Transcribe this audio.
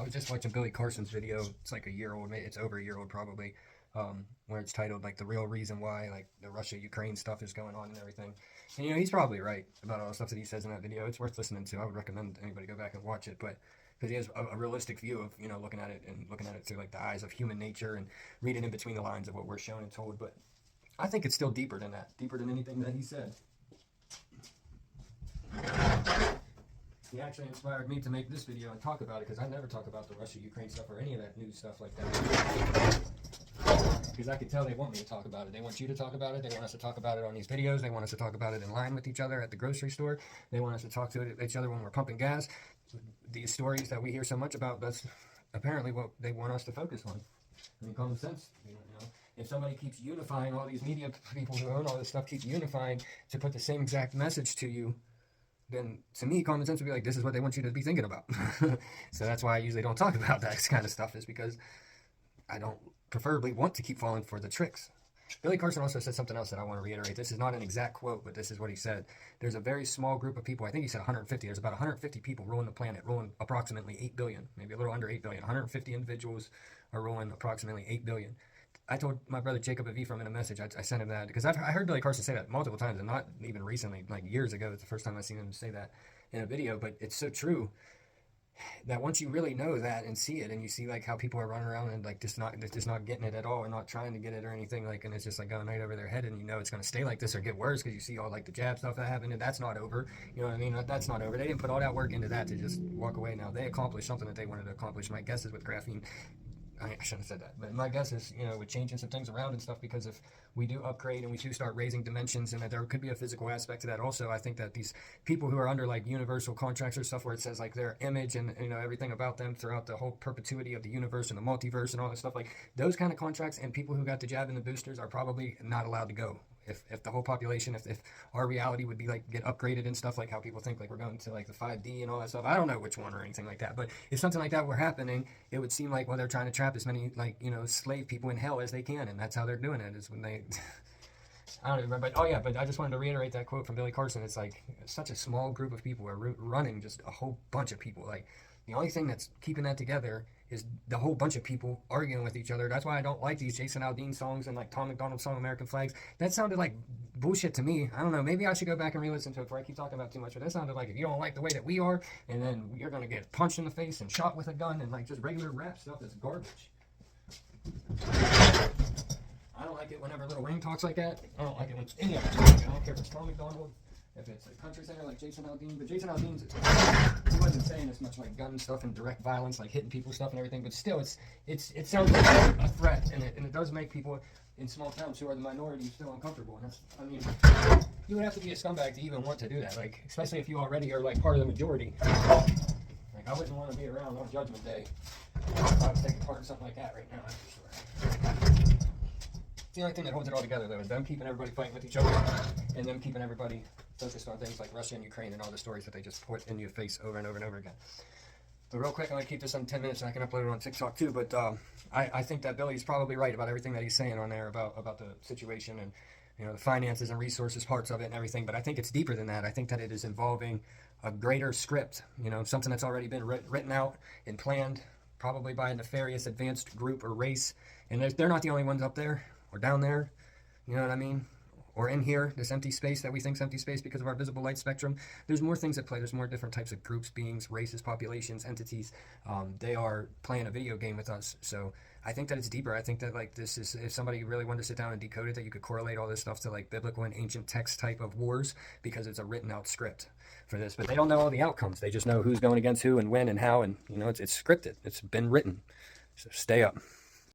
was just watching Billy Carson's video. It's like a year old, it's over a year old probably, where it's titled like the real reason why like the Russia-Ukraine stuff is going on and everything. And he's probably right about all the stuff that he says in that video. It's worth listening to. I would recommend anybody go back and watch it, but because he has a realistic view of looking at it through like the eyes of human nature and reading in between the lines of what we're shown and told. But I think it's still deeper than that, deeper than anything that he said. He actually inspired me to make this video and talk about it, because I never talk about the Russia-Ukraine stuff or any of that news stuff like that. Because I could tell they want me to talk about it. They want you to talk about it. They want us to talk about it on these videos. They want us to talk about it in line with each other at the grocery store. They want us to talk to each other when we're pumping gas. These stories that we hear so much about, that's apparently what they want us to focus on. I mean, common sense, if somebody keeps unifying, all these media people who own all this stuff keep unifying to put the same exact message to you, then to me, common sense would be like, this is what they want you to be thinking about. So that's why I usually don't talk about that kind of stuff, is because I don't preferably want to keep falling for the tricks. Billy Carson also said something else that I want to reiterate. This is not an exact quote, but this is what he said. There's a very small group of people. I think he said 150. There's about 150 people ruling the planet, ruling approximately 8 billion, maybe a little under 8 billion. 150 individuals are ruling approximately 8 billion. I told my brother Jacob of Ephraim in a message, I sent him that, because I heard Billy Carson say that multiple times, and not even recently, like years ago. It's the first time I've seen him say that in a video, but it's so true that once you really know that and see it, and you see like how people are running around and like just not getting it at all, and not trying to get it or anything, like, and it's just like going right over their head, and it's going to stay like this or get worse, because you see all like the jab stuff that happened, and that's not over. You know what I mean? That's not over. They didn't put all that work into that to just walk away. Now they accomplished something that they wanted to accomplish. My guess is with graphene, I shouldn't have said that, but my guess is, with changing some things around and stuff, because if we do upgrade and we do start raising dimensions, and that there could be a physical aspect to that also, I think that these people who are under like universal contracts or stuff where it says like their image and everything about them throughout the whole perpetuity of the universe and the multiverse and all that stuff, like those kind of contracts, and people who got the jab and the boosters are probably not allowed to go. If the whole population, if our reality would be like get upgraded and stuff, like how people think like we're going to like the 5D and all that stuff. I don't know which one or anything like that, but if something like that were happening, it would seem like, well, they're trying to trap as many like slave people in hell as they can, and that's how they're doing it, is when they I don't remember, but I just wanted to reiterate that quote from Billy Carson. It's like such a small group of people are running just a whole bunch of people. Like the only thing that's keeping that together is the whole bunch of people arguing with each other. That's why I don't like these Jason Aldean songs and like Tom McDonald song American Flags. That sounded like bullshit to me. I don't know, maybe I should go back and re-listen to it before I keep talking about too much, but that sounded like, if you don't like the way that we are, and then you're going to get punched in the face and shot with a gun, and like just regular rap stuff is garbage. I don't like it whenever Lil Wayne talks like that. I don't like it when any of it talks like that. I don't care if it's Tom McDonald, if it's a country singer like Jason Aldean, but Jason Aldean's, he wasn't saying as much like gun stuff and direct violence, like hitting people stuff and everything, but still it sounds like a threat, and it does make people in small towns who are the minority feel uncomfortable. And that's, you would have to be a scumbag to even want to do that, like, especially if you already are like part of the majority. Like, I wouldn't want to be around on Judgment Day if I was taking part in something like that right now, that's for sure. The only thing that holds it all together, though, is them keeping everybody fighting with each other, and them keeping everybody focused on things like Russia and Ukraine and all the stories that they just put in your face over and over and over again. But real quick, I'm going to keep this on 10 minutes, and I can upload it on TikTok too, but I think that Billy's probably right about everything that he's saying on there about the situation and the finances and resources parts of it and everything, but I think it's deeper than that. I think that it is involving a greater script, something that's already been written out and planned, probably by a nefarious advanced group or race, and they're not the only ones up there or down there, you know what I mean? Or in here, this empty space that we think is empty space because of our visible light spectrum. There's more things at play. There's more different types of groups, beings, races, populations, entities. They are playing a video game with us. So I think that it's deeper. I think that like this is, if somebody really wanted to sit down and decode it, that you could correlate all this stuff to like biblical and ancient text type of wars, because it's a written out script for this. But they don't know all the outcomes. They just know who's going against who and when and how, and it's scripted. It's been written. So stay up.